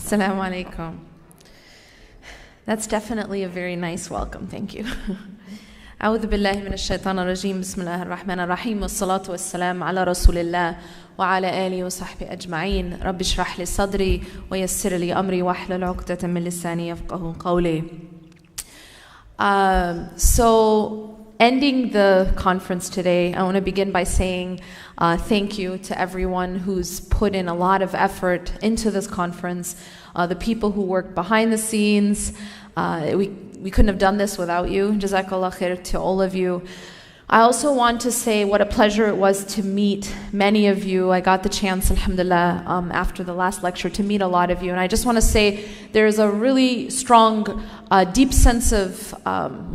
Assalamu alaikum. That's definitely a very nice welcome. Thank you. أعوذ بالله من الشيطان الرجيم بسم الله الرحمن الرحيم والصلاة والسلام على رسول الله وعلى آله وصحبه أجمعين رب اشرح لي صدري ويسر لي أمري واحلل عقدة من لساني يفقهوا قولي. So ending the conference today, I want to begin by saying thank you to everyone who's put in a lot of effort into this conference, the people who work behind the scenes. We couldn't have done this without you. Jazakallah khair to all of you. I also want to say what a pleasure it was to meet many of you. I got the chance, alhamdulillah, after the last lecture to meet a lot of you. And I just want to say there's a really strong, deep sense of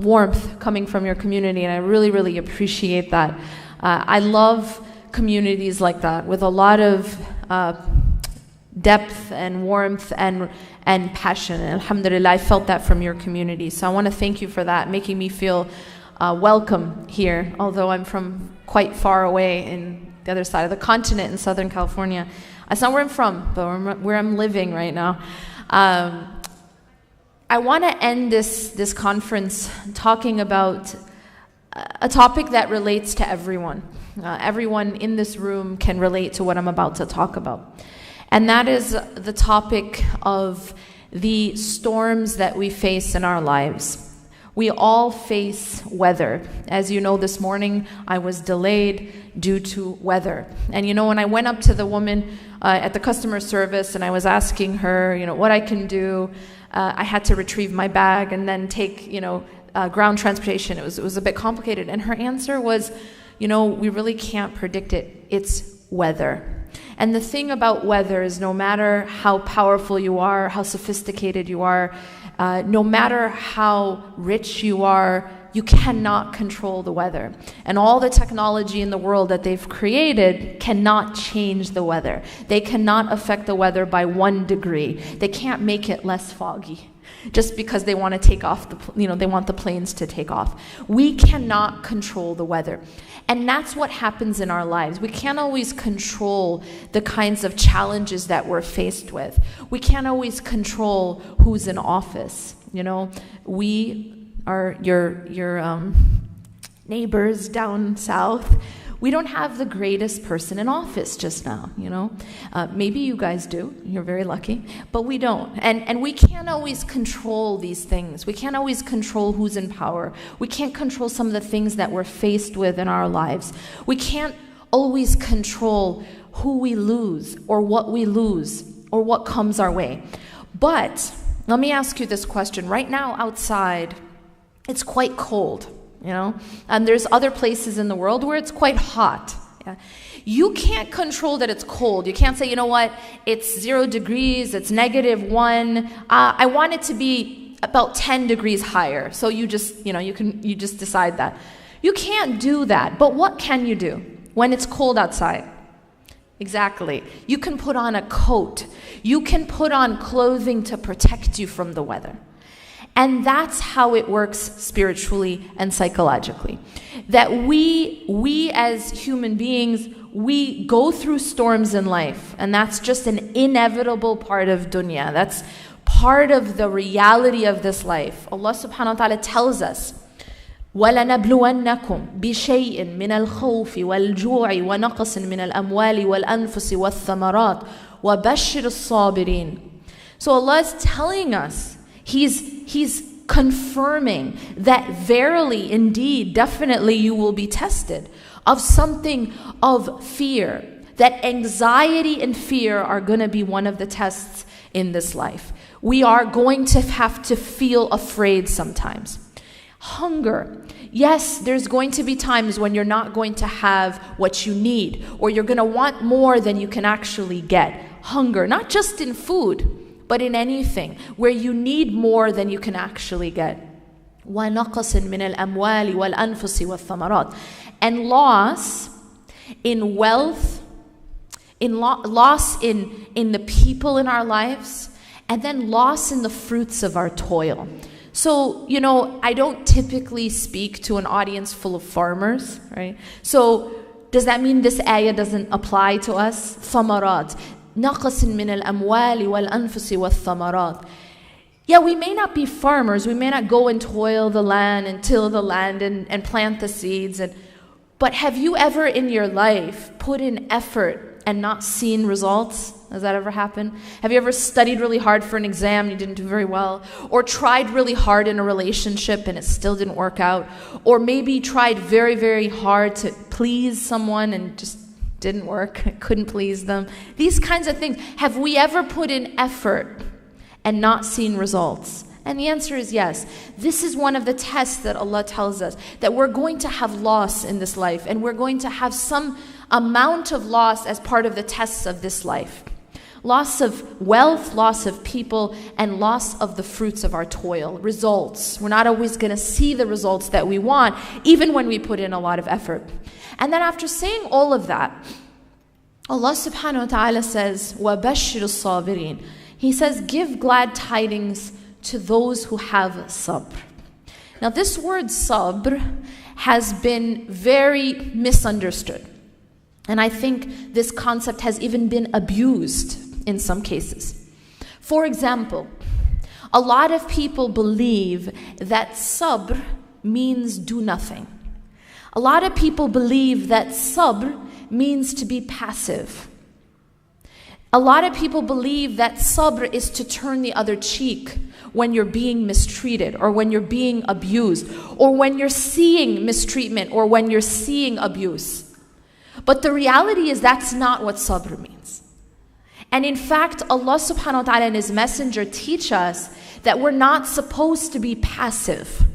warmth coming from your community. And I really, really appreciate that. I love communities like that with a lot of depth and warmth and passion. And alhamdulillah, I felt that from your community. So I want to thank you for that, making me feel welcome here, although I'm from quite far away in the other side of the continent in Southern California. That's not where I'm from, but where I'm living right now. I want to end this conference talking about a topic that relates to everyone. Everyone in this room can relate to what I'm about to talk about. And that is the topic of the storms that we face in our lives. We all face weather. As you know, this morning I was delayed due to weather. And you know, when I went up to the woman at the customer service and I was asking her, you know, what I can do, I had to retrieve my bag and then take, ground transportation. It was a bit complicated. And her answer was, we really can't predict it. It's weather. And the thing about weather is no matter how powerful you are, how sophisticated you are, no matter how rich you are, you cannot control the weather. And all the technology in the world that they've created cannot change the weather. They cannot affect the weather by 1 degree. They can't make it less foggy just because they want to take off they want the planes to take off. We cannot control the weather. And that's what happens in our lives. We can't always control the kinds of challenges that we're faced with. We can't always control who's in office. We are your neighbors down south. We don't have the greatest person in office just now, Maybe you guys do. You're very lucky. But we don't. And we can't always control these things. We can't always control who's in power. We can't control some of the things that we're faced with in our lives. We can't always control who we lose or what comes our way. But let me ask you this question. Right now outside, it's quite cold. And there's other places in the world where it's quite hot. Yeah? You can't control that it's cold. You can't say, it's 0 degrees, it's -1. I want it to be about 10 degrees higher. So you just, you just decide that. You can't do that. But what can you do when it's cold outside? Exactly. You can put on a coat. You can put on clothing to protect you from the weather. And that's how it works spiritually and psychologically. That we as human beings, we go through storms in life. And that's just an inevitable part of dunya. That's part of the reality of this life. Allah subhanahu wa ta'ala tells us, وَلَنَبْلُوَنَّكُمْ بِشَيْءٍ مِّنَ الْخَوْفِ وَالْجُوعِ وَنَقْصٍ مِّنَ الْأَمْوَالِ وَالْأَنفُسِ وَالثَّمَرَاتِ وَبَشِّرِ الصَّابِرِينَ. So Allah is telling us, He's confirming that verily, indeed, definitely you will be tested of something of fear. That anxiety and fear are going to be one of the tests in this life. We are going to have to feel afraid sometimes. Hunger. Yes, there's going to be times when you're not going to have what you need, or you're going to want more than you can actually get. Hunger, not just in food, but in anything where you need more than you can actually get. وَنَقَصٍ مِّنَ الْأَمْوَالِ وَالْأَنفُسِ وَالثَّمَرَاتِ. And loss in wealth, loss in the people in our lives, and then loss in the fruits of our toil. So, I don't typically speak to an audience full of farmers, right? So, does that mean this ayah doesn't apply to us? Thamarat. نَقَصٍ مِّنَ الْأَمْوَالِ وَالْأَنفُسِ وَالثَّمَرَاتِ. Yeah, we may not be farmers, we may not go and toil the land and till the land and plant the seeds, but have you ever in your life put in effort and not seen results? Has that ever happened? Have you ever studied really hard for an exam and you didn't do very well? Or tried really hard in a relationship and it still didn't work out? Or maybe tried very, very hard to please someone and just didn't work, couldn't please them? These kinds of things. Have we ever put in effort and not seen results? And the answer is yes. This is one of the tests that Allah tells us, that we're going to have loss in this life, and we're going to have some amount of loss as part of the tests of this life. Loss of wealth, loss of people, and loss of the fruits of our toil. Results. We're not always going to see the results that we want, even when we put in a lot of effort. And then after saying all of that, Allah subhanahu wa ta'ala says, وَبَشِّرُ الصَّابِرِينَ. He says, give glad tidings to those who have sabr. Now this word sabr has been very misunderstood. And I think this concept has even been abused in some cases. For example, a lot of people believe that sabr means do nothing. A lot of people believe that sabr means to be passive. A lot of people believe that sabr is to turn the other cheek when you're being mistreated, or when you're being abused, or when you're seeing mistreatment, or when you're seeing abuse. But the reality is that's not what sabr means. And in fact, Allah subhanahu wa ta'ala and His Messenger teach us that we're not supposed to be passive.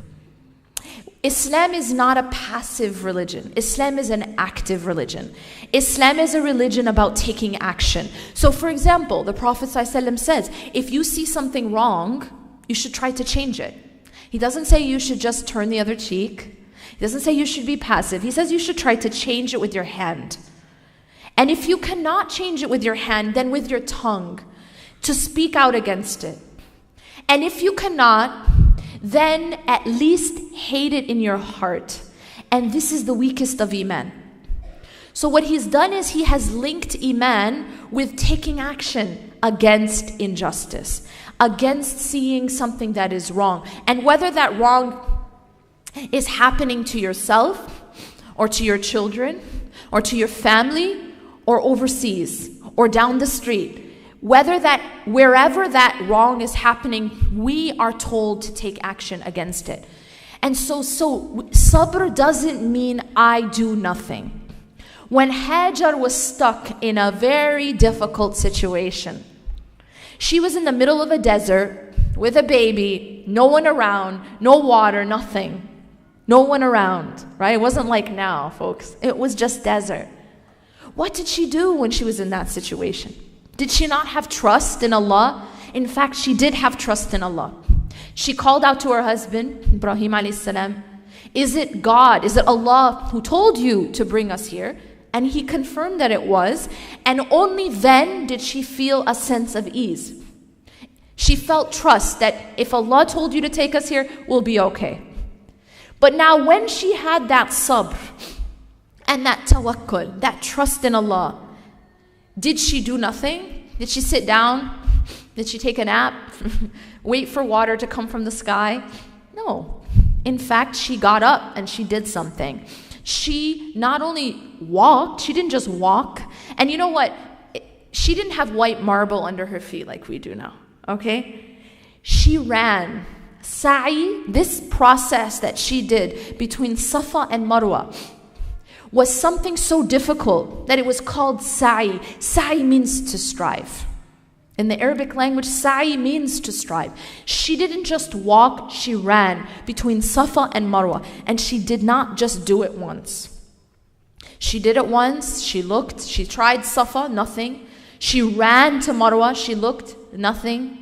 Islam is not a passive religion. Islam is an active religion. Islam is a religion about taking action. So for example, the Prophet ﷺ says, if you see something wrong, you should try to change it. He doesn't say you should just turn the other cheek. He doesn't say you should be passive. He says you should try to change it with your hand. And if you cannot change it with your hand, then with your tongue, to speak out against it. And if you cannot, then at least hate it in your heart. And this is the weakest of Iman. So what he's done is he has linked Iman with taking action against injustice, against seeing something that is wrong. And whether that wrong is happening to yourself, or to your children, or to your family, or overseas, or down the street, wherever that wrong is happening, we are told to take action against it. And so sabr doesn't mean I do nothing. When Hajar was stuck in a very difficult situation, she was in the middle of a desert with a baby, no one around, no water, nothing. No one around, right? It wasn't like now, folks. It was just desert. What did she do when she was in that situation? Did she not have trust in Allah? In fact, she did have trust in Allah. She called out to her husband, Ibrahim alayhi salam, is it God, is it Allah who told you to bring us here? And he confirmed that it was. And only then did she feel a sense of ease. She felt trust that if Allah told you to take us here, we'll be okay. But now when she had that sabr and that tawakkul, that trust in Allah, did she do nothing? Did she sit down? Did she take a nap? Wait for water to come from the sky? No. In fact, she got up and she did something. She not only walked, she didn't just walk. And you know what? She didn't have white marble under her feet like we do now, okay? She ran. Sa'i, this process that she did between Safa and Marwa, was something so difficult that it was called sa'i. Sa'i means to strive. In the Arabic language, sa'i means to strive. She didn't just walk, she ran between Safa and Marwa. And she did not just do it once. She did it once, she looked, she tried Safa, nothing. She ran to Marwa, she looked, nothing.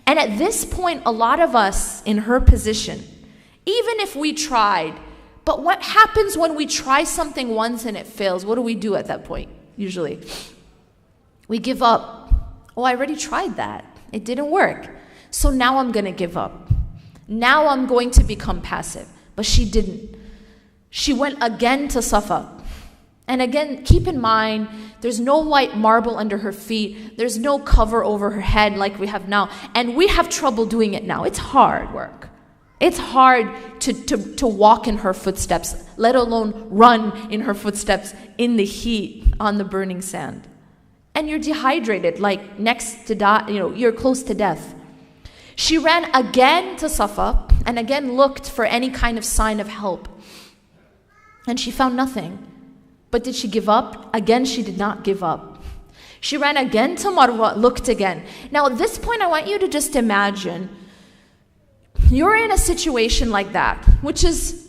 And at this point, a lot of us in her position, even if we tried, but what happens when we try something once and it fails? What do we do at that point, usually? We give up. Oh, I already tried that. It didn't work. So now I'm going to give up. Now I'm going to become passive. But she didn't. She went again to Safa. And again, keep in mind, there's no white marble under her feet. There's no cover over her head like we have now. And we have trouble doing it now. It's hard work. It's hard to walk in her footsteps, let alone run in her footsteps in the heat on the burning sand. And you're dehydrated, like next to die, you're close to death. She ran again to Suffa and again looked for any kind of sign of help. And she found nothing. But did she give up? Again, she did not give up. She ran again to Marwa, looked again. Now, at this point, I want you to just imagine you're in a situation like that, which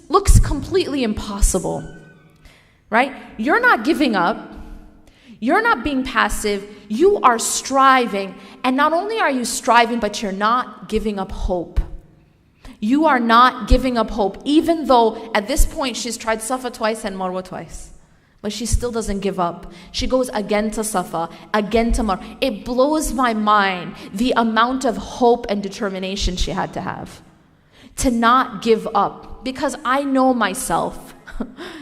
looks completely impossible, right? You're not giving up. You're not being passive. You are striving. And not only are you striving, but you're not giving up hope. You are not giving up hope, even though at this point she's tried Safa twice and Marwa twice. But she still doesn't give up. She goes again to Safa, again to Marwa. It blows my mind the amount of hope and determination she had to have. To not give up. Because I know myself,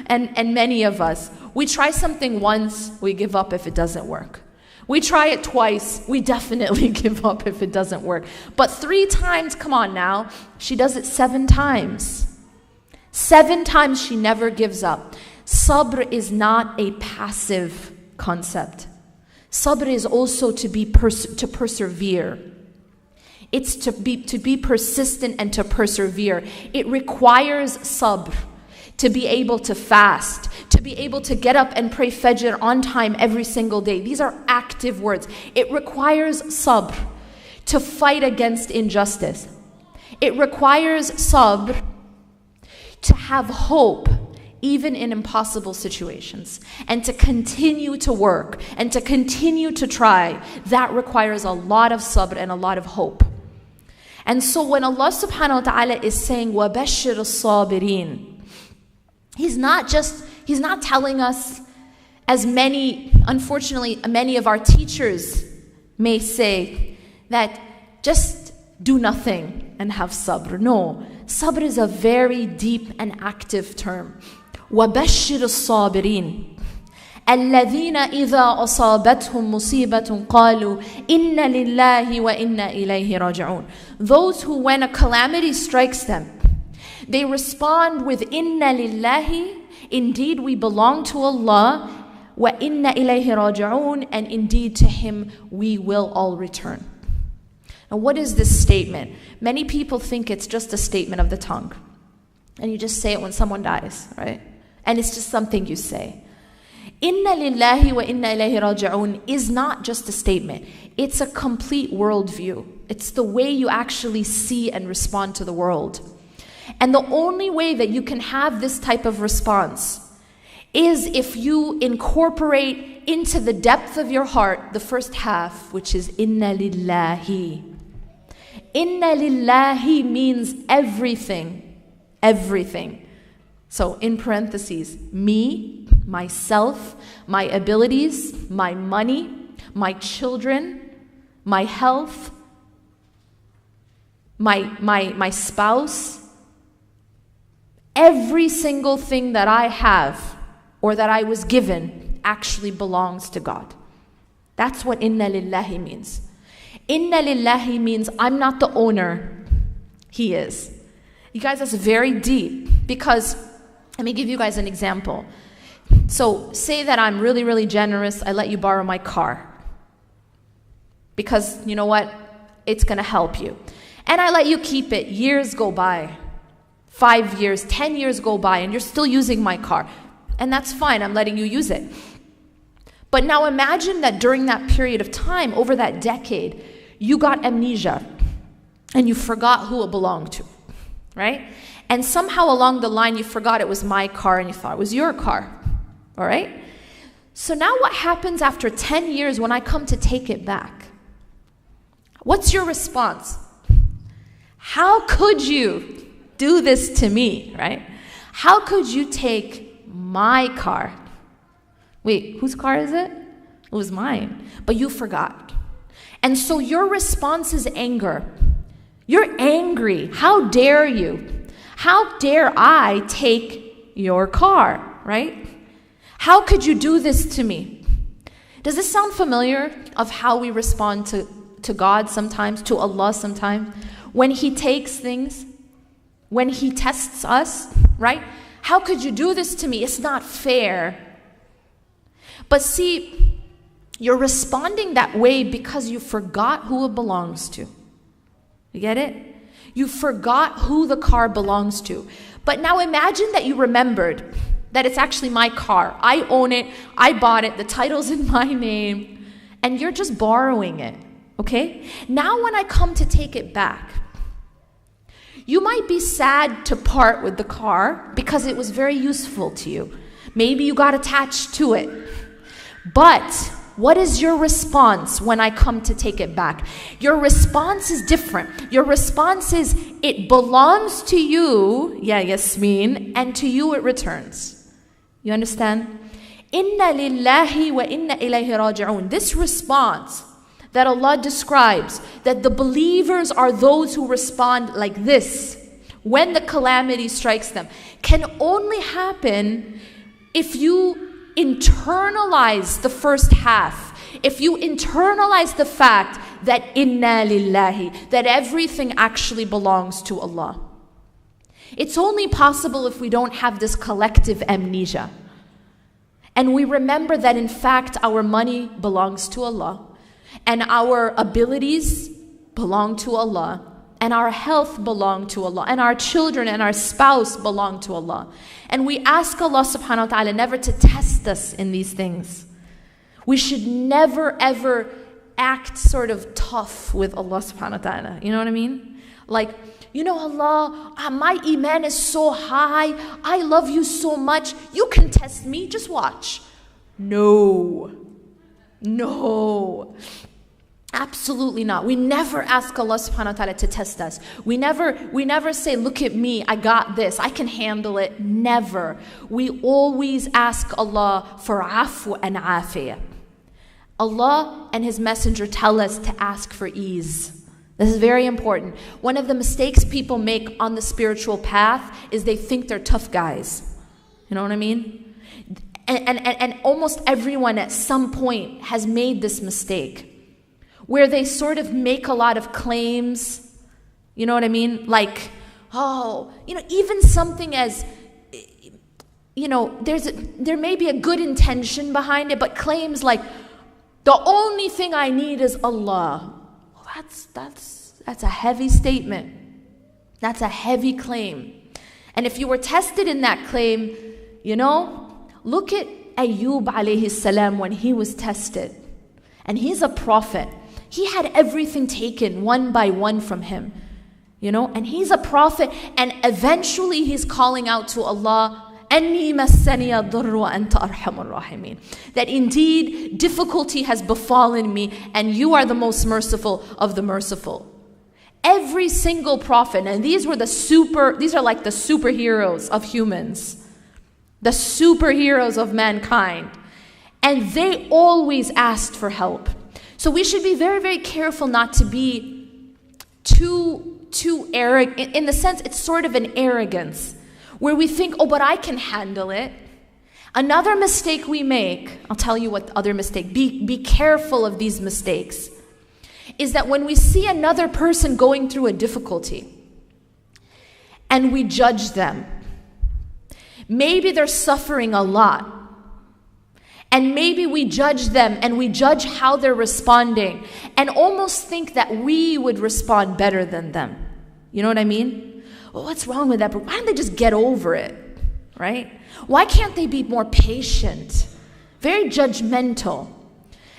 and many of us, we try something once, we give up if it doesn't work. We try it twice, we definitely give up if it doesn't work. But 3 times, come on now, she does it 7 times. 7 times she never gives up. Sabr is not a passive concept. Sabr is also to persevere. It's to be persistent and to persevere. It requires sabr to be able to fast, to be able to get up and pray Fajr on time every single day. These are active words. It requires sabr to fight against injustice. It requires sabr to have hope even in impossible situations, and to continue to work and to continue to try. That requires a lot of sabr and a lot of hope. And so when Allah subhanahu wa ta'ala is saying وَبَشِّرِ الصَّابِرِينَ, He's not telling us, as unfortunately many of our teachers may say, that just do nothing and have sabr. No, sabr is a very deep and active term. وَبَشِّرِ الصَّابِرِينَ الَّذِينَ إِذَا أَصَابَتْهُمْ مُصِيبَةٌ قَالُوا إِنَّ لِلَّهِ وَإِنَّا إِلَيْهِ رَاجِعُونَ. Those who, when a calamity strikes them, they respond with Inna lillahi, indeed we belong to Allah, wa inna ilayhi raji'un, and indeed to Him we will all return. Now what is this statement? Many people think it's just a statement of the tongue. And you just say it when someone dies, right? And it's just something you say. Inna lillahi wa inna ilayhi raji'un is not just a statement. It's a complete worldview. It's the way you actually see and respond to the world. And the only way that you can have this type of response is if you incorporate into the depth of your heart the first half, which is Inna lillahi. Inna lillahi means everything. Everything. So in parentheses, me, myself, my abilities, my money, my children, my health, my spouse, every single thing that I have or that I was given actually belongs to God. That's what Inna lillahi means. Inna lillahi means I'm not the owner, He is. You guys, that's very deep, because let me give you guys an example. So say that I'm really, really generous. I let you borrow my car because you know what? It's going to help you. And I let you keep it. Years go by. 5 years, 10 years go by, and you're still using my car. And that's fine. I'm letting you use it. But now imagine that during that period of time, over that decade, you got amnesia and you forgot who it belonged to, right? And somehow along the line, you forgot it was my car and you thought it was your car, all right? So now what happens after 10 years when I come to take it back? What's your response? How could you do this to me, right? How could you take my car? Wait, whose car is it? It was mine, but you forgot. And so your response is anger. You're angry. How dare you? How dare I take your car, right? How could you do this to me? Does this sound familiar of how we respond to God sometimes, to Allah sometimes? When He takes things, when He tests us, right? How could you do this to me? It's not fair. But see, you're responding that way because you forgot who it belongs to. You get it? You forgot who the car belongs to. But now imagine that you remembered that it's actually my car. I own it. I bought it. The title's in my name. And you're just borrowing it. Okay? Now when I come to take it back, you might be sad to part with the car because it was very useful to you. Maybe you got attached to it. But what is your response when I come to take it back? Your response is different. Your response is, it belongs to you, yeah, Yasmin, and to you it returns. You understand? Inna lillahi wa inna ilayhi raji'un. This response that Allah describes, that the believers are those who respond like this when the calamity strikes them, can only happen if you internalize the first half, if you internalize the fact that inna lillahi, that everything actually belongs to Allah. It's only possible if we don't have this collective amnesia. And we remember that in fact our money belongs to Allah, and our abilities belong to Allah, and our health belong to Allah, and our children and our spouse belong to Allah. And we ask Allah subhanahu wa ta'ala never to test us in these things. We should never ever act sort of tough with Allah subhanahu wa ta'ala. You know what I mean? Like, you know, Allah, my iman is so high. I love you so much. You can test me. Just watch. No. No. Absolutely not. We never ask Allah subhanahu wa ta'ala to test us. We never say, look at me, I got this, I can handle it. Never. We always ask Allah for afu and afiyah. Allah and His Messenger tell us to ask for ease. This is very important. One of the mistakes people make on the spiritual path is they think they're tough guys. You know what I mean? And almost everyone at some point has made this mistake, where they sort of make a lot of claims, you know what I mean? Like, oh, you know, even something as, you know, there may be a good intention behind it, but claims like, the only thing I need is Allah. Well, that's a heavy statement. That's a heavy claim. And if you were tested in that claim, you know, look at Ayyub alayhi salam when he was tested. And he's a prophet. He had everything taken one by one from him, you know, and he's a prophet, and eventually he's calling out to Allah, أَنِّي مَسَّنِيَ الضُّرُّ وَأَنْتَ أَرْحَمُ الرَّاحِمِينَ, that indeed difficulty has befallen me and you are the most merciful of the merciful. Every single prophet, and these are like the superheroes of humans, the superheroes of mankind, and they always asked for help. So we should be very, very careful not to be too arrogant. In the sense, it's sort of an arrogance where we think, oh, but I can handle it. Another mistake we make, I'll tell you what the other mistake, be careful of these mistakes, is that when we see another person going through a difficulty and we judge them, maybe they're suffering a lot, and maybe we judge them and we judge how they're responding and almost think that we would respond better than them. You know what I mean? Well, what's wrong with that? But why don't they just get over it, right? Why can't they be more patient? Very judgmental.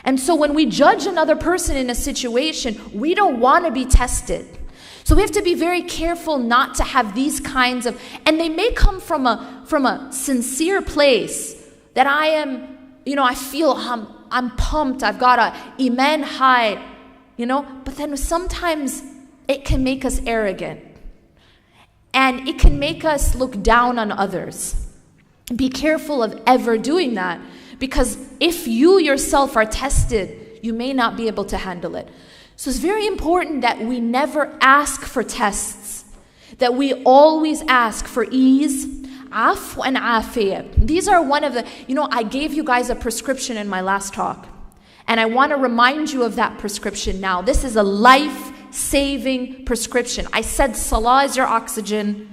And so when we judge another person in a situation, we don't want to be tested. So we have to be very careful not to have these kinds of, and they may come from a sincere place that I am, you know, I feel I'm pumped, I've got a iman high, you know, but then sometimes it can make us arrogant. And it can make us look down on others. Be careful of ever doing that, because if you yourself are tested, you may not be able to handle it. So it's very important that we never ask for tests, that we always ask for ease. Afw and afiyah. These are one of the, I gave you guys a prescription in my last talk. And I want to remind you of that prescription now. This is a life-saving prescription. I said salah is your oxygen.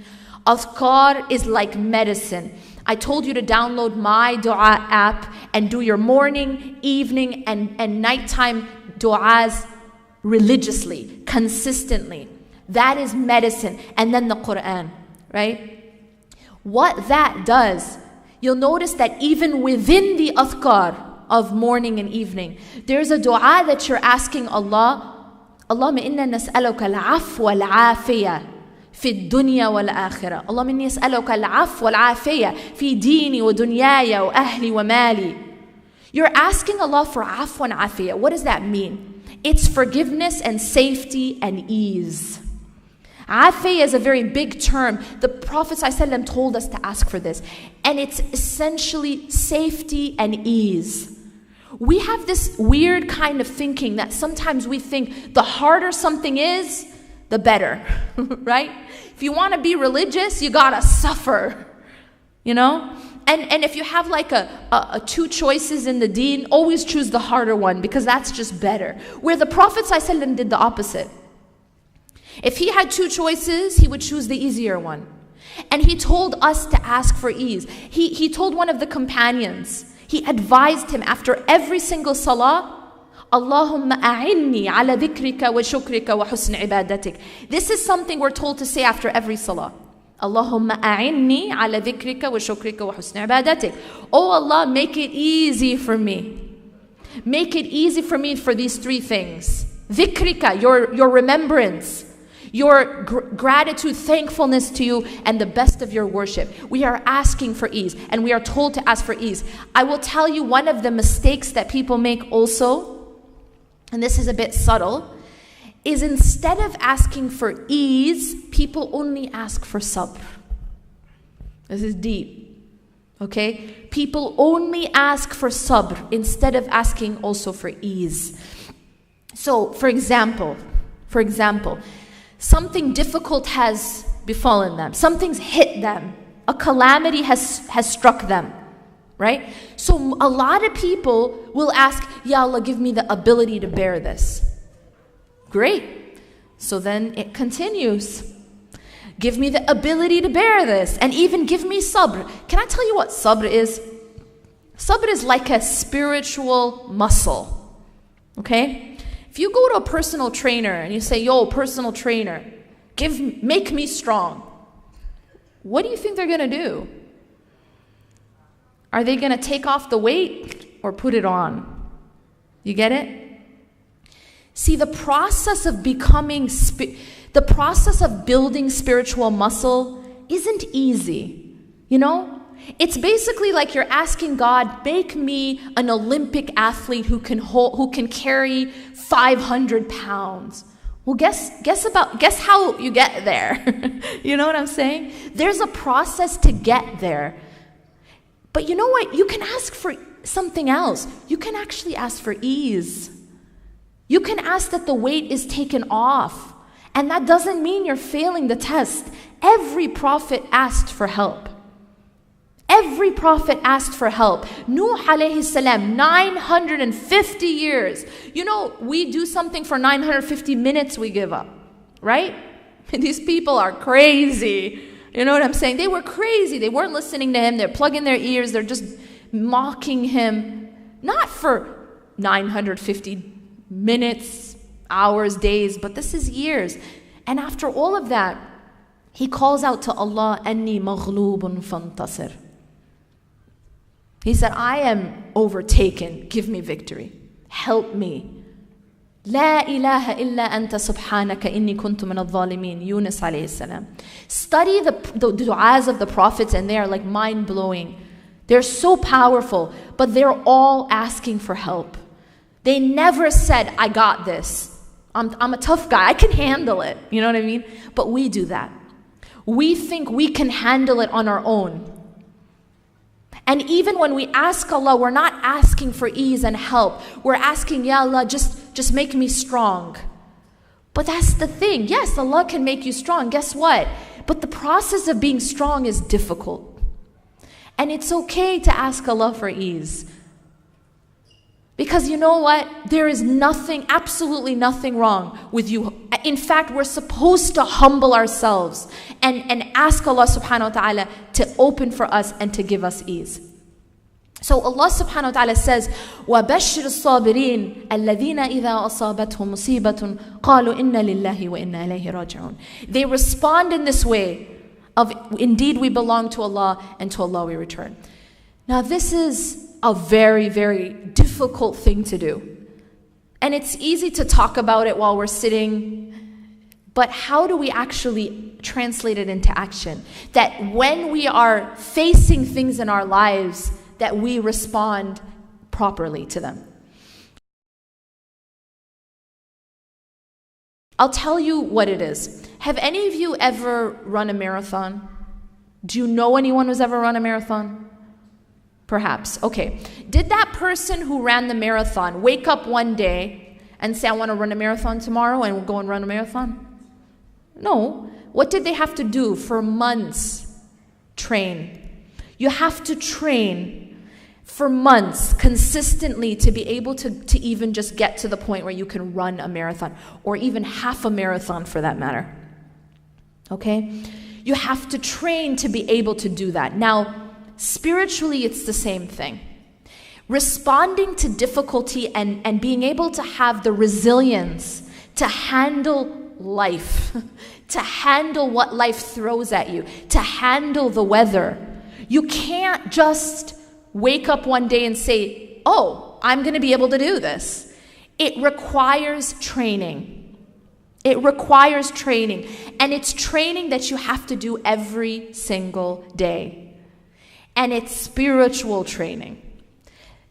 Adhkar is like medicine. I told you to download my dua app and do your morning, evening, and nighttime du'as religiously, consistently. That is medicine. And then the Quran, right? What that does, you'll notice that even within the adhkar of morning and evening, there's a dua that you're asking Allah. Allahumma inna nas'aluka al-'afwa wal-'afiyah في الدنيا والآخرة. اللهم إني أسألك العفو والعافية في ديني ودنياي وأهلي ومالي. You're asking Allah for afwa and afiyah. What does that mean? It's forgiveness and safety and ease. Afiyah is a very big term. The Prophet ﷺ told us to ask for this. And it's essentially safety and ease. We have this weird kind of thinking that sometimes we think the harder something is, the better, right? If you want to be religious, you gotta suffer, And if you have like a two choices in the deen, always choose the harder one because that's just better. Where the Prophet ﷺ did the opposite. If he had two choices, he would choose the easier one. And he told us to ask for ease. He told one of the companions, he advised him after every single salah, Allahumma a'inni ala dhikrika wa shukrika wa husn ibadatik. This is something we're told to say after every salah. Allahumma a'inni ala dhikrika wa shukrika wa husn ibadatik. Oh Allah, make it easy for me. Make it easy for me for these three things. Dhikrika, your remembrance. Your gratitude, thankfulness to you, and the best of your worship. We are asking for ease, and we are told to ask for ease. I will tell you one of the mistakes that people make also, and this is a bit subtle, is instead of asking for ease, people only ask for sabr. This is deep, okay? People only ask for sabr instead of asking also for ease. So, for example, something difficult has befallen them. Something's hit them. A calamity has struck them. Right? So a lot of people will ask, Ya Allah, give me the ability to bear this. Great. So then it continues. Give me the ability to bear this. And even give me sabr. Can I tell you what sabr is? Sabr is like a spiritual muscle. Okay? If you go to a personal trainer and you say, yo, personal trainer, make me strong. What do you think they're going to do? Are they going to take off the weight or put it on? You get it? See, the process of building spiritual muscle isn't easy. It's basically like you're asking God, make me an Olympic athlete who can carry 500 pounds. Well, guess how you get there. You know what I'm saying? There's a process to get there. But you know what? You can ask for something else. You can actually ask for ease. You can ask that the weight is taken off. And that doesn't mean you're failing the test. Every prophet asked for help. Every prophet asked for help. Nuh alayhi salam, 950 years. We do something for 950 minutes, we give up. Right? These people are crazy. You know what I'm saying? They were crazy. They weren't listening to him. They're plugging their ears. They're just mocking him. Not for 950 minutes, hours, days, but this is years. And after all of that, he calls out to Allah, Anni maghlubun fantasir. He said, I am overtaken. Give me victory. Help me. La ilaha illa anta subhanaka inni kuntu min al-zalimin. Yunus alayhi salam. Study the du'as of the prophets and they are like mind-blowing. They're so powerful, but they're all asking for help. They never said, I got this. I'm a tough guy. I can handle it. You know what I mean? But we do that. We think we can handle it on our own. And even when we ask Allah, we're not asking for ease and help. We're asking, Ya Allah, just make me strong. But that's the thing. Yes, Allah can make you strong. Guess what? But the process of being strong is difficult. And it's okay to ask Allah for ease. Because you know what? There is nothing, absolutely nothing wrong with you. In fact, we're supposed to humble ourselves and ask Allah subhanahu wa ta'ala to open for us and to give us ease. So Allah subhanahu wa ta'ala says, وَبَشِّرِ الصَّابِرِينَ الَّذِينَ إِذَا أَصَابَتْهُمْ مُصِيبَةٌ قَالُوا إِنَّا لِلَّهِ وَإِنَّا إِلَيْهِ رَاجِعُونَ. They respond in this way of, indeed we belong to Allah and to Allah we return. Now this is a very, very difficult thing to do. And it's easy to talk about it while we're sitting, but how do we actually translate it into action? That when we are facing things in our lives, that we respond properly to them. I'll tell you what it is. Have any of you ever run a marathon? Do you know anyone who's ever run a marathon? Perhaps. Okay. Did that person who ran the marathon wake up one day and say, I want to run a marathon tomorrow, and we'll go and run a marathon? No. What did they have to do for months? Train. You have to train for months consistently to be able to even just get to the point where you can run a marathon, or even half a marathon for that matter. Okay? You have to train to be able to do that. Now, spiritually, it's the same thing. Responding to difficulty and being able to have the resilience to handle life, to handle what life throws at you, to handle the weather. You can't just wake up one day and say, oh, I'm going to be able to do this. It requires training. It requires training. And it's training that you have to do every single day. And it's spiritual training.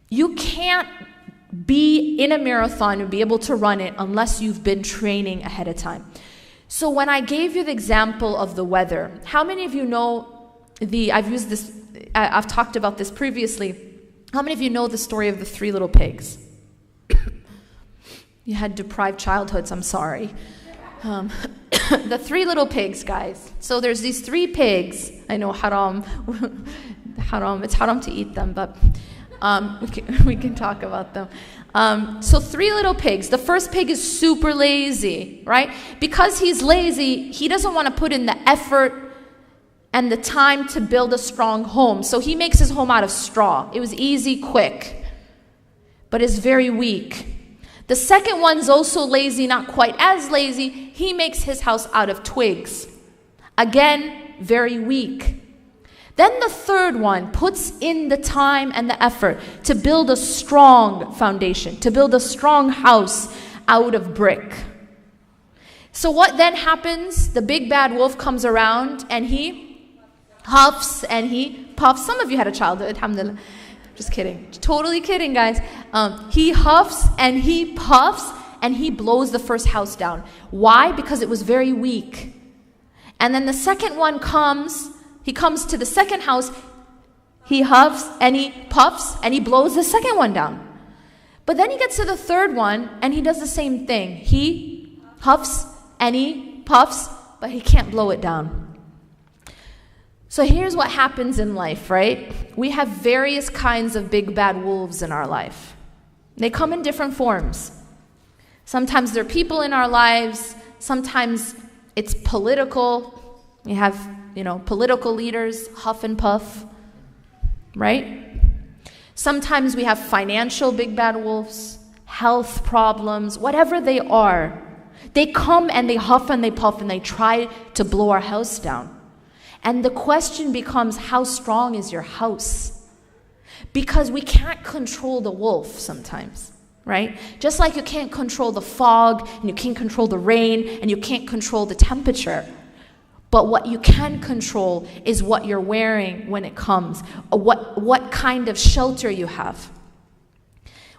You can't be in a marathon and be able to run it unless you've been training ahead of time. So when I gave you the example of the weather, how many of you know I've talked about this previously. How many of you know the story of the 3 little pigs? You had deprived childhoods, I'm sorry. The 3 little pigs, guys. So there's these 3 pigs. I know haram. It's haram to eat them, but we can talk about them. So 3 little pigs. The first pig is super lazy, right? Because he's lazy, he doesn't want to put in the effort and the time to build a strong home. So he makes his home out of straw. It was easy, quick, but it's very weak. The second one's also lazy, not quite as lazy. He makes his house out of twigs. Again, very weak. Then the third one puts in the time and the effort to build a strong foundation, to build a strong house out of brick. So what then happens? The big bad wolf comes around and he huffs and he puffs. Some of you had a childhood, alhamdulillah. Just kidding. Totally kidding, guys. He huffs and he puffs and he blows the first house down. Why? Because it was very weak. And then the second one comes, he comes to the second house, he huffs and he puffs and he blows the second one down. But then he gets to the third one and he does the same thing. He huffs and he puffs, but he can't blow it down. So here's what happens in life, right? We have various kinds of big bad wolves in our life. They come in different forms. Sometimes they're people in our lives. Sometimes it's political. We have, political leaders, huff and puff, right? Sometimes we have financial big bad wolves, health problems, whatever they are. They come and they huff and they puff and they try to blow our house down. And the question becomes, how strong is your house? Because we can't control the wolf sometimes, right? Just like you can't control the fog, and you can't control the rain, and you can't control the temperature. But what you can control is what you're wearing when it comes, what kind of shelter you have.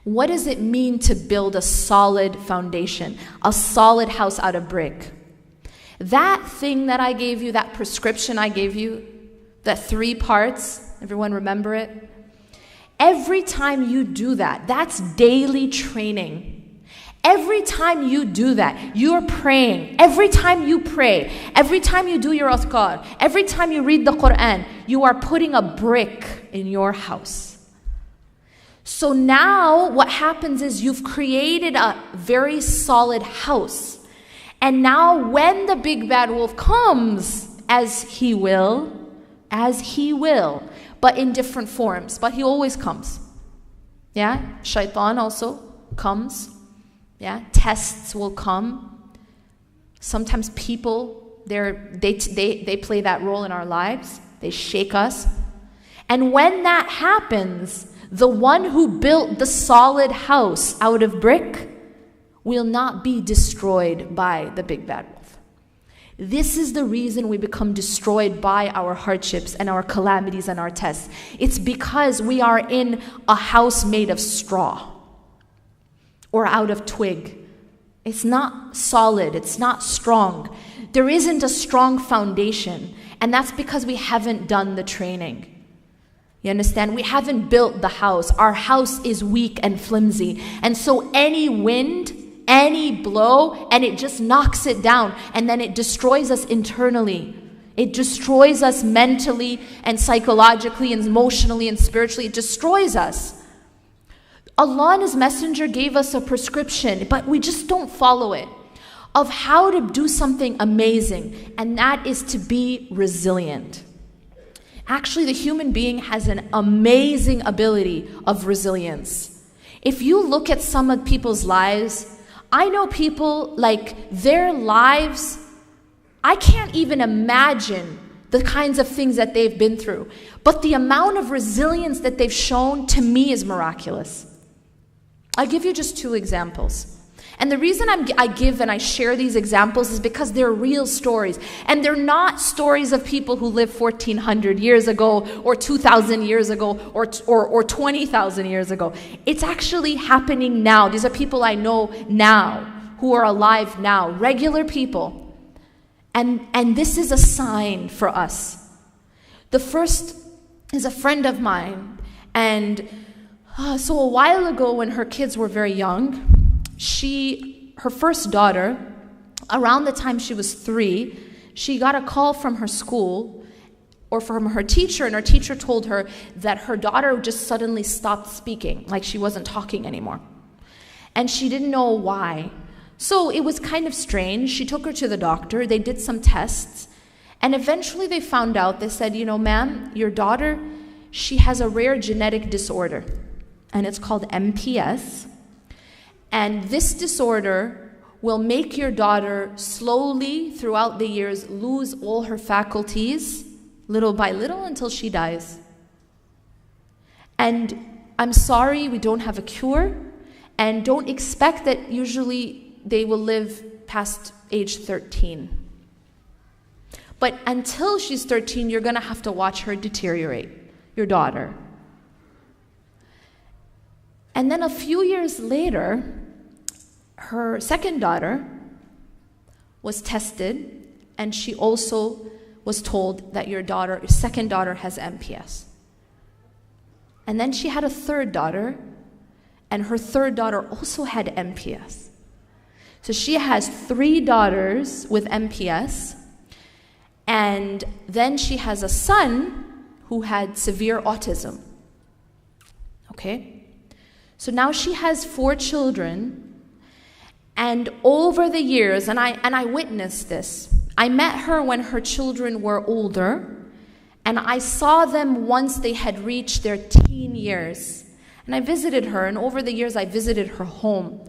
What does it mean to build a solid foundation, a solid house out of brick? That thing that I gave you, that prescription I gave you, that 3 parts, everyone remember it? Every time you do that, that's daily training. Every time you do that, you're praying. Every time you pray, every time you do your adhkar, every time you read the Quran, you are putting a brick in your house. So now what happens is you've created a very solid house. And now when the big bad wolf comes, as he will, but in different forms, but he always comes. Yeah, shaitan also comes. Yeah, tests will come. Sometimes people, they play that role in our lives. They shake us. And when that happens, the one who built the solid house out of brick will not be destroyed by the big bad wolf. This is the reason we become destroyed by our hardships and our calamities and our tests. It's because we are in a house made of straw or out of twig. It's not solid, it's not strong. There isn't a strong foundation, and that's because we haven't done the training. You understand? We haven't built the house. Our house is weak and flimsy. And so any wind, any blow, and it just knocks it down. And then it destroys us internally. It destroys us mentally and psychologically and emotionally and spiritually. It destroys us. Allah and His Messenger gave us a prescription, but we just don't follow it, of how to do something amazing. And that is to be resilient. Actually, the human being has an amazing ability of resilience. If you look at some of people's lives, I know people, like, their lives, I can't even imagine the kinds of things that they've been through. But the amount of resilience that they've shown, to me, is miraculous. I'll give you just 2 examples. And the reason I give and I share these examples is because they're real stories. And they're not stories of people who lived 1,400 years ago or 2,000 years ago or 20,000 years ago. It's actually happening now. These are people I know now who are alive now, regular people. And this is a sign for us. The first is a friend of mine. And so a while ago when her kids were very young, her first daughter, around the time she was 3, she got a call from her school or from her teacher, and her teacher told her that her daughter just suddenly stopped speaking, like she wasn't talking anymore. And she didn't know why. So it was kind of strange. She took her to the doctor. They did some tests. And eventually they found out, they said, ma'am, your daughter, she has a rare genetic disorder. And it's called MPS. And this disorder will make your daughter slowly, throughout the years, lose all her faculties, little by little, until she dies. And I'm sorry, we don't have a cure, and don't expect that usually they will live past age 13. But until she's 13, you're going to have to watch her deteriorate, your daughter. And then a few years later, her second daughter was tested, and she also was told that your second daughter has MPS. And then she had a third daughter, and her third daughter also had MPS. So she has 3 daughters with MPS, and then she has a son who had severe autism. Okay? So now she has 4 children, and over the years, and I witnessed this. I met her when her children were older, and I saw them once they had reached their teen years. And I visited her, and over the years I visited her home.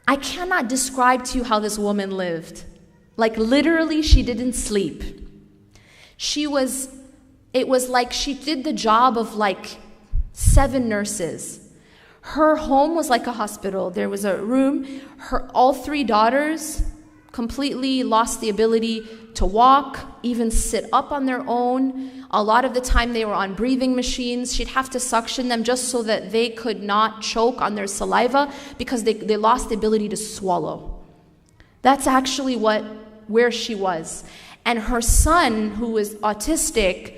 I cannot describe to you how this woman lived. Like, literally, she didn't sleep. It was like she did the job of like 7 nurses. Her home was like a hospital. There was a room. All 3 daughters completely lost the ability to walk, even sit up on their own. A lot of the time they were on breathing machines. She'd have to suction them just so that they could not choke on their saliva, because they lost the ability to swallow. That's actually where she was. And her son, who was autistic,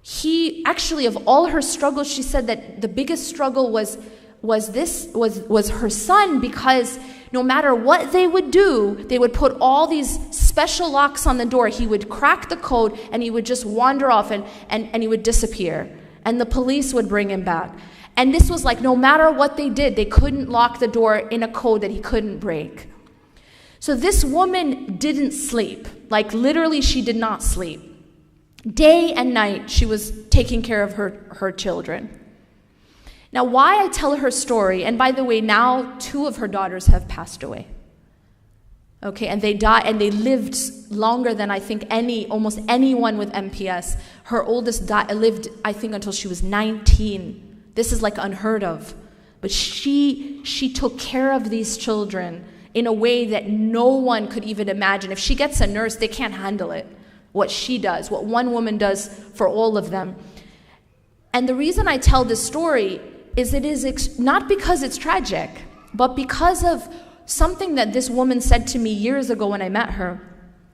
he actually, of all her struggles, she said that the biggest struggle was was her son, because no matter what they would do, they would put all these special locks on the door. He would crack the code and he would just wander off and he would disappear. And the police would bring him back. And this was like, no matter what they did, they couldn't lock the door in a code that he couldn't break. So this woman didn't sleep. Like literally, she did not sleep. Day and night, she was taking care of her children. Now, why I tell her story, and by the way, now 2 of her daughters have passed away. Okay, and they died, and they lived longer than I think almost anyone with MPS. Her oldest lived, I think, until she was 19. This is like unheard of. But she took care of these children in a way that no one could even imagine. If she gets a nurse, they can't handle it. What she does, what one woman does for all of them. And the reason I tell this story is it is not because it's tragic, but because of something that this woman said to me years ago when I met her,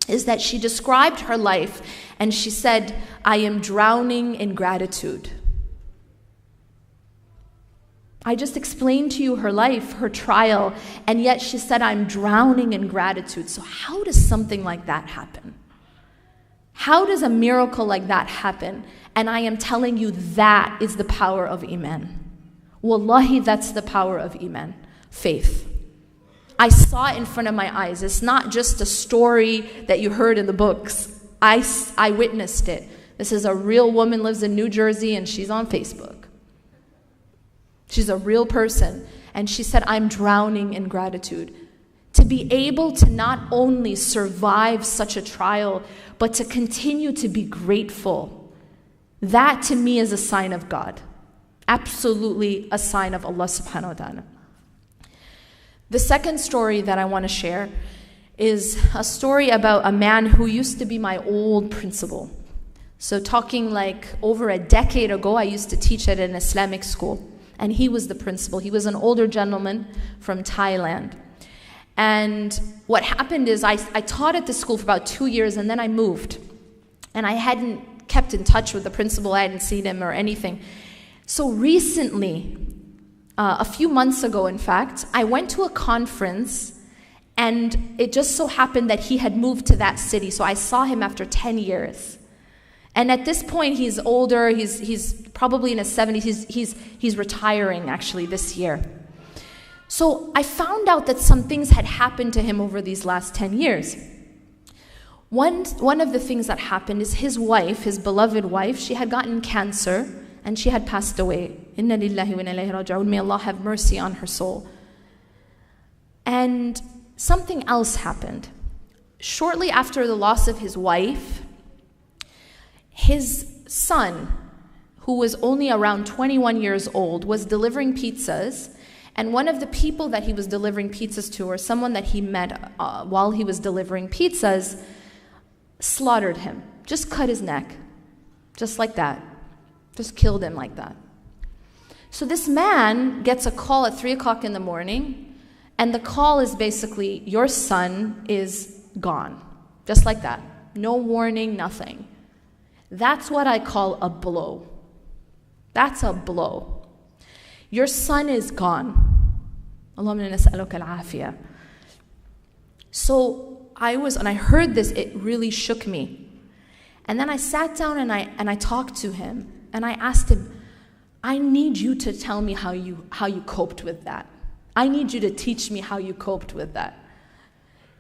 is that she described her life and she said, I am drowning in gratitude. I just explained to you her life, her trial, and yet she said, I'm drowning in gratitude. So how does something like that happen? How does a miracle like that happen? And I am telling you, that is the power of Iman. Wallahi, that's the power of Iman, faith. I saw it in front of my eyes. It's not just a story that you heard in the books. I witnessed it. This is a real woman, lives in New Jersey, and she's on Facebook. She's a real person. And she said, I'm drowning in gratitude. To be able to not only survive such a trial, but to continue to be grateful, that to me is a sign of God. Absolutely a sign of Allah subhanahu wa ta'ala. The second story that I want to share is a story about a man who used to be my old principal. So talking like over a decade ago, I used to teach at an Islamic school, and he was the principal. He was an older gentleman from Thailand. And what happened is I taught at this school for about 2 years, and then I moved. And I hadn't kept in touch with the principal. I hadn't seen him or anything. So recently, a few months ago, in fact, I went to a conference, and it just so happened that he had moved to that city. So I saw him after 10 years. And at this point, he's older. He's probably in his 70s. He's retiring, actually, this year. So I found out that some things had happened to him over these last 10 years. One of the things that happened is his wife, his beloved wife, she had gotten cancer and she had passed away. Inna lillahi wa inna ilayhi raji'un. May Allah have mercy on her soul. And something else happened. Shortly after the loss of his wife, his son, who was only around 21 years old, was delivering pizzas. And one of the people that he was delivering pizzas to, or someone that he met while he was delivering pizzas, slaughtered him. Just cut his neck. Just like that. Just killed him like that. So this man gets a call at 3 o'clock in the morning, and the call is basically, your son is gone. Just like that. No warning, nothing. That's what I call a blow. That's a blow. Your son is gone. Allahumma nas'aluka al-afiyah. So when I heard this, it really shook me. And then I sat down and I talked to him, and I asked him, I need you to tell me how you coped with that. I need you to teach me how you coped with that.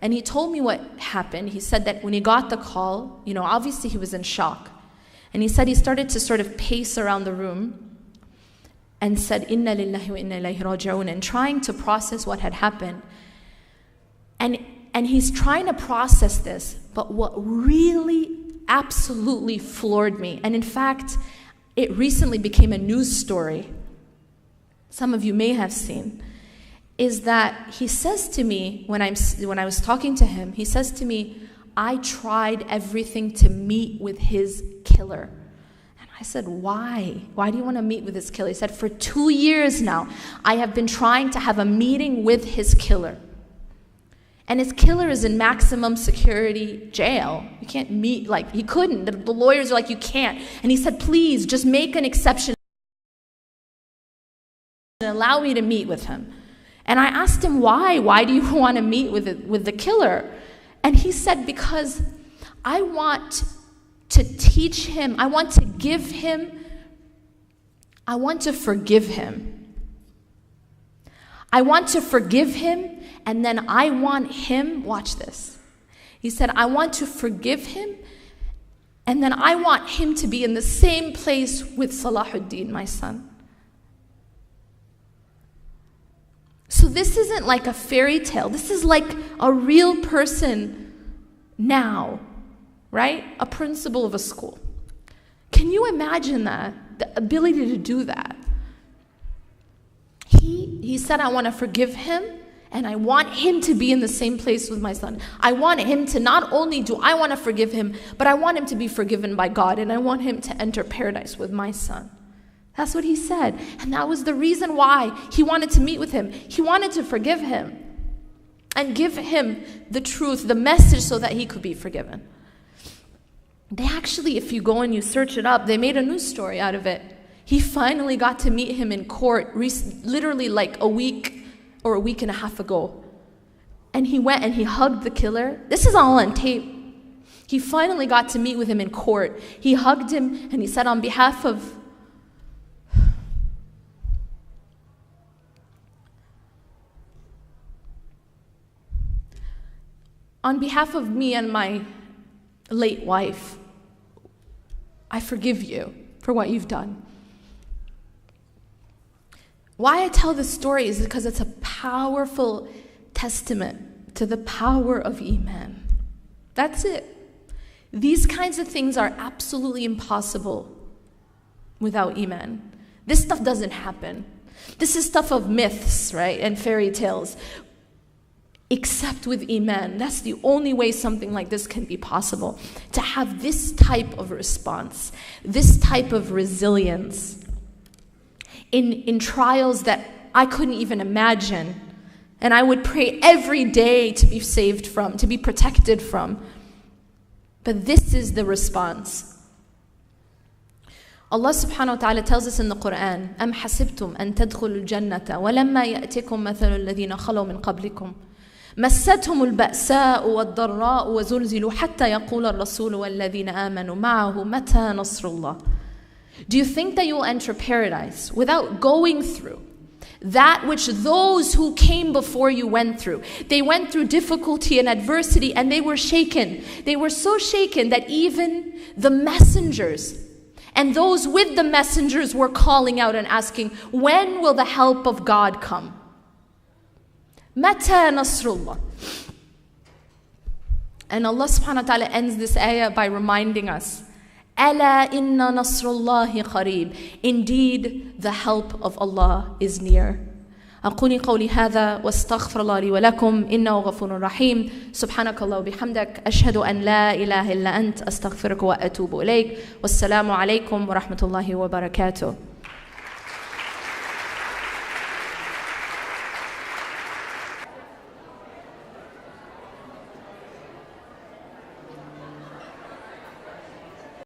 And he told me what happened. He said that when he got the call, obviously he was in shock. And he said he started to sort of pace around the room and said, Inna lillahi wa inna ilayhi raji'un, and trying to process what had happened. And he's trying to process this, but what really absolutely floored me, and in fact, it recently became a news story, some of you may have seen, is that he says to me, when I was talking to him, he says to me, I tried everything to meet with his killer. And I said, why? Why do you want to meet with his killer? He said, for 2 years now, I have been trying to have a meeting with his killer. And his killer is in maximum security jail. You can't meet, he couldn't. The lawyers are like, you can't. And he said, please, just make an exception and allow me to meet with him. And I asked him, why? Why do you want to meet with the killer? And he said, because I want to teach him, I want to give him, I want to forgive him. I want to forgive him, and then I want him, watch this. He said, I want to forgive him, and then I want him to be in the same place with Salahuddin, my son. So this isn't like a fairy tale. This is like a real person now, right? A principal of a school. Can you imagine that? The ability to do that. He said, I want to forgive him, and I want him to be in the same place with my son. I want him to, not only do I want to forgive him, but I want him to be forgiven by God, and I want him to enter paradise with my son. That's what he said. And that was the reason why he wanted to meet with him. He wanted to forgive him and give him the truth, the message, so that he could be forgiven. They actually, if you go and you search it up, they made a news story out of it. He finally got to meet him in court, literally like a week or a week and a half ago. And he went and he hugged the killer. This is all on tape. He finally got to meet with him in court. He hugged him and he said, on behalf of me and my late wife, I forgive you for what you've done. Why I tell this story is because it's a powerful testament to the power of Iman. That's it. These kinds of things are absolutely impossible without Iman. This stuff doesn't happen. This is stuff of myths, right, and fairy tales. Except with Iman. That's the only way something like this can be possible. To have this type of response, this type of resilience in trials that I couldn't even imagine. And I would pray every day to be saved from, to be protected from. But this is the response. Allah subhanahu wa ta'ala tells us in the Quran, أَمْ حَسِبْتُمْ أَن تَدْخُلُوا الْجَنَّةَ وَلَمَّا يَأْتِكُمْ مَثَلُ الَّذِينَ خَلَوْا مِنْ قَبْلِكُمْ مستهم البأساء والضراء وزلزلوا حتى يقول الرسول والذين آمنوا معه متى نصر الله. Do you think that you will enter paradise without going through that which those who came before you went through? They went through difficulty and adversity, and they were shaken. They were so shaken that even the messengers and those with the messengers were calling out and asking, when will the help of God come? Mata Nasrullah. And Allah subhanahu wa ta'ala ends this ayah by reminding us, Ala inna nasrullahi qareeb. Indeed, the help of Allah is near. أقول قولي هذا واستغفر الله لي ولكم إنه غفور رحيم سبحانك الله وبحمدك أشهد أن لا إله إلا أنت أستغفرك وأتوب إليك والسلام عليكم ورحمة الله وبركاته.